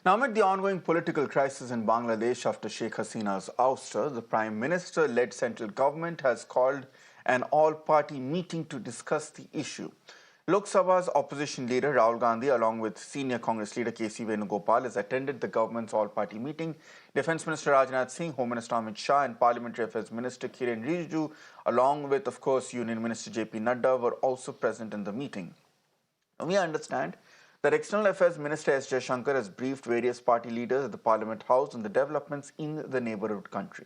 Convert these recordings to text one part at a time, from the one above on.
Now, amid the ongoing political crisis in Bangladesh after Sheikh Hasina's ouster, the Prime Minister-led central government has called an all-party meeting to discuss the issue. Lok Sabha's opposition leader Rahul Gandhi, along with senior Congress leader K.C. Venugopal, has attended the government's all-party meeting. Defence Minister Rajnath Singh, Home Minister Amit Shah and Parliamentary Affairs Minister Kiren Rijiju, along with, of course, Union Minister J.P. Nadda, were also present in the meeting. We understand that External Affairs Minister S. Jaishankar has briefed various party leaders at the Parliament House on the developments in the neighbourhood country.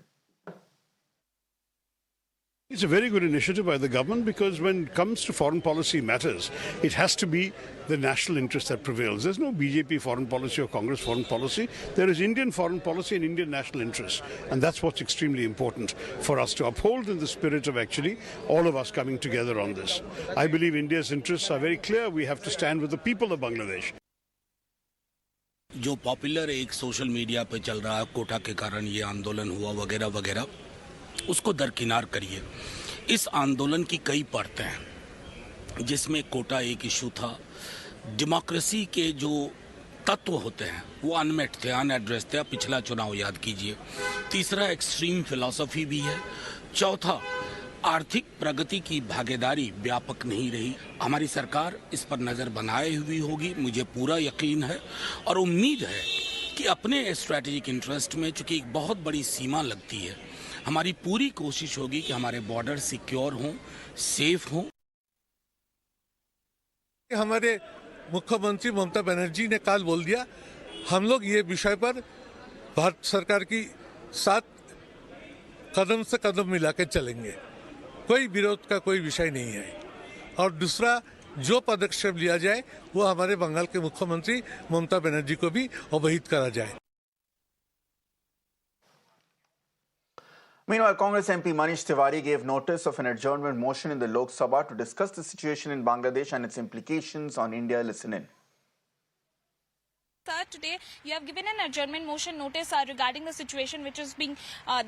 It's a very good initiative by the government because when it comes to foreign policy matters, it has to be the national interest that prevails. There's no BJP foreign policy or Congress foreign policy. There is Indian foreign policy and Indian national interest. And that's what's extremely important for us to uphold in the spirit of actually all of us coming together on this. I believe India's interests are very clear. We have to stand with the people of Bangladesh. जो popular एक social media पे चल रहा है कोटा के कारण ये आंदोलन हुआ वगैरह वगैरह उसको दरकिनार करिए। इस आंदोलन की कई परतें हैं जिसमें कोटा एक इशू था। डेमोक्रेसी के जो तत्व होते हैं वो अनमेट थे, अनएड्रेस थे। पिछला चुनाव याद कीजिए। तीसरा एक्सट्रीम फिलॉसफी भी है। चौथा आर्थिक प्रगति की भागीदारी व्यापक नहीं रही। हमारी सरकार इस पर नज़र बनाए हुई होगी, मुझे पूरा यकीन है और उम्मीद है कि अपने स्ट्रैटेजिक इंटरेस्ट में चूंकि एक बहुत बड़ी सीमा लगती है, हमारी पूरी कोशिश होगी कि हमारे बॉर्डर सिक्योर हों, सेफ हों। हमारे मुख्यमंत्री ममता बनर्जी ने कल बोल दिया, हम लोग ये विषय पर भारत सरकार की साथ कदम से कदम मिला के चलेंगे। कोई विरोध का कोई विषय नहीं है। और दूसरा जो पदक्षेप लिया जाए वो हमारे बंगाल के मुख्यमंत्री ममता बनर्जी को भी अवहित करा जाए। Meanwhile, Congress MP Manish Tiwari gave notice of an adjournment motion in the Lok Sabha to discuss the situation in Bangladesh and its implications on India. Listen in. Sir, today you have given an adjournment motion notice regarding the situation which is being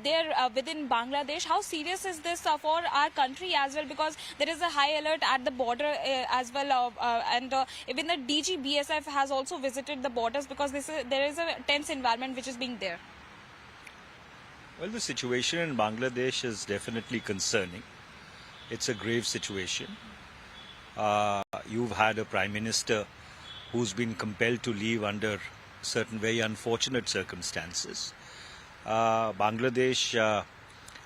there within Bangladesh. How serious is this for our country as well? Because there is a high alert at the border as well, and even the DG BSF has also visited the borders because there is a tense environment which is being there. Well, the situation in Bangladesh is definitely concerning. It's a grave situation. You've had a Prime Minister who's been compelled to leave under certain very unfortunate circumstances. Bangladesh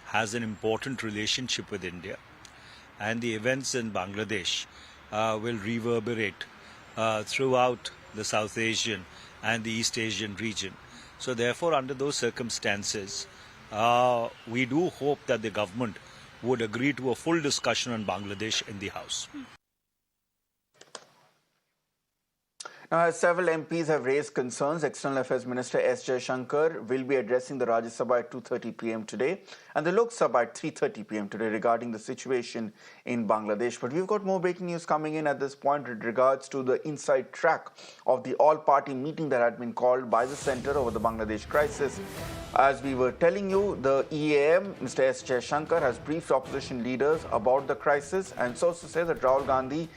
has an important relationship with India, and the events in Bangladesh will reverberate throughout the South Asian and the East Asian region. So therefore, under those circumstances, we do hope that the government would agree to a full discussion on Bangladesh in the House. Now, as several MPs have raised concerns, External Affairs Minister S. Jaishankar will be addressing the Rajya Sabha at 2:30 p.m. today and the Lok Sabha at 3:30 p.m. today regarding the situation in Bangladesh. But we've got more breaking news coming in at this point with regards to the inside track of the all-party meeting that had been called by the centre over the Bangladesh crisis. As we were telling you, the EAM, Mr. S. Jaishankar, has briefed opposition leaders about the crisis, and so to say that Rahul Gandhi,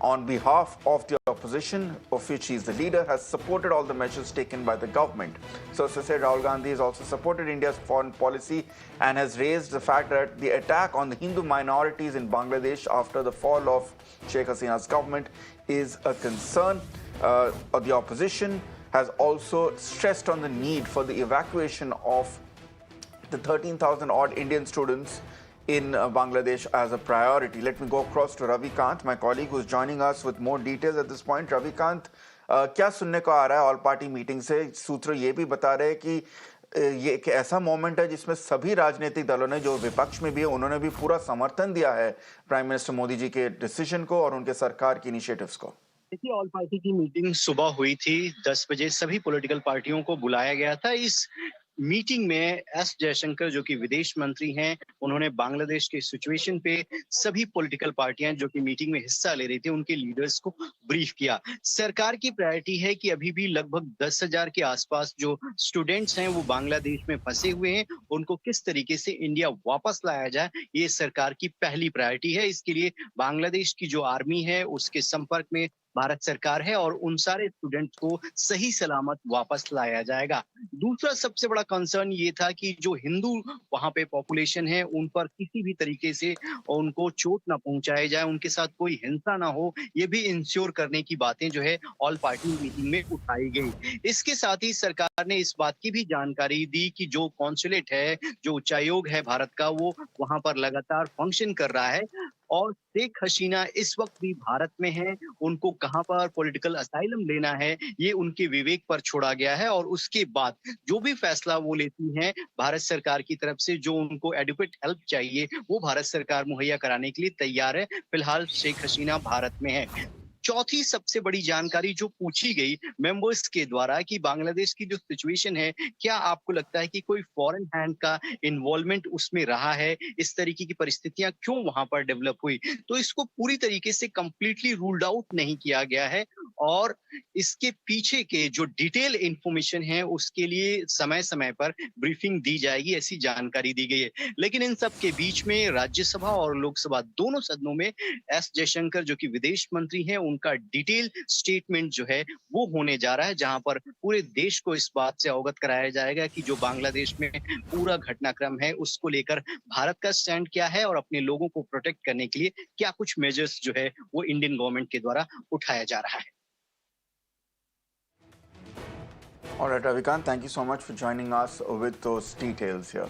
on behalf of the opposition, of which he is the leader, has supported all the measures taken by the government. So to say Rahul Gandhi has also supported India's foreign policy and has raised the fact that the attack on the Hindu minorities in Bangladesh after the fall of Sheikh Hasina's government is a concern. The opposition has also stressed on the need for the evacuation of the 13,000 odd Indian students in Bangladesh as a priority. Let me go across to Ravi Kant, my colleague, who's joining us with more details at this point. Ravi Kant, क्या सुनने को आ रहा है all party meeting से? सूत्र ये भी बता रहे हैं कि ये एक ऐसा मोमेंट है जिसमें सभी राजनीतिक दलों ने, जो विपक्ष में भी है, उन्होंने भी पूरा समर्थन दिया है प्राइम मिनिस्टर मोदी जी के डिसीजन को और उनके सरकार की इनिशिएटिव्स को। देखिए, ऑल पार्टी की मीटिंग सुबह हुई थी 10 बजे। सभी पॉलिटिकल पार्टियों को बुलाया गया था। इस मीटिंग में एस जयशंकर जो कि विदेश मंत्री हैं, उन्होंने बांग्लादेश के सिचुएशन पे सभी पॉलिटिकल पार्टियां जो कि मीटिंग में हिस्सा ले रही थी उनके लीडर्स को ब्रीफ किया। सरकार की प्रायोरिटी है कि अभी भी लगभग 10,000 के आसपास जो स्टूडेंट्स हैं वो बांग्लादेश में फंसे हुए हैं, उनको किस तरीके से इंडिया वापस लाया जाए, ये सरकार की पहली प्रायोरिटी है। इसके लिए बांग्लादेश की जो आर्मी है उसके संपर्क में भारत सरकार है और उन सारे स्टूडेंट्स को सही सलामत वापस लाया जाएगा। दूसरा सबसे बड़ा कंसर्न ये था कि जो हिंदू वहां पे पॉपुलेशन है उन पर किसी भी तरीके से उनको चोट ना पहुंचाई जाए, उनके साथ कोई हिंसा ना हो, ये भी इंश्योर करने की बातें जो है ऑल पार्टी मीटिंग में उठाई गई। इसके साथ ही सरकार ने इस बात की भी जानकारी दी कि जो कॉन्सुलेट है, जो उच्चायोग है भारत का, वो वहां पर लगातार फंक्शन कर रहा है और शेख हसीना इस वक्त भी भारत में हैं। उनको कहां पर पॉलिटिकल असाइलम लेना है, ये उनके विवेक पर छोड़ा गया है और उसके बाद जो भी फैसला वो लेती हैं भारत सरकार की तरफ से, जो उनको एडिक्वेट हेल्प चाहिए, वो भारत सरकार मुहैया कराने के लिए तैयार है। फिलहाल शेख हसीना भारत में है। चौथी सबसे बड़ी जानकारी जो पूछी गई मेंबर्स के द्वारा कि बांग्लादेश की जो सिचुएशन है, क्या आपको लगता है कि कोई फॉरेन हैंड का इन्वॉल्वमेंट उसमें रहा है? इस तरीके की परिस्थितियां क्यों वहां पर डेवलप हुई? तो इसको पूरी तरीके से कंप्लीटली रूल्ड आउट नहीं किया गया है और इसके पीछे के जो डिटेल इंफॉर्मेशन है उसके लिए समय समय पर ब्रीफिंग दी जाएगी, ऐसी जानकारी दी गई है। लेकिन इन सब के बीच में राज्यसभा और लोकसभा दोनों सदनों में एस जयशंकर जो कि विदेश मंत्री हैं, उनका डिटेल स्टेटमेंट जो है वो होने जा रहा है, जहां पर पूरे देश को इस बात से अवगत कराया जाएगा कि जो बांग्लादेश में पूरा घटनाक्रम है उसको लेकर भारत का स्टैंड क्या है और अपने लोगों को प्रोटेक्ट करने के लिए क्या कुछ मेजर्स जो है वो इंडियन गवर्नमेंट के द्वारा उठाया जा रहा है। All right, Ravikant, thank you so much for joining us with those details here.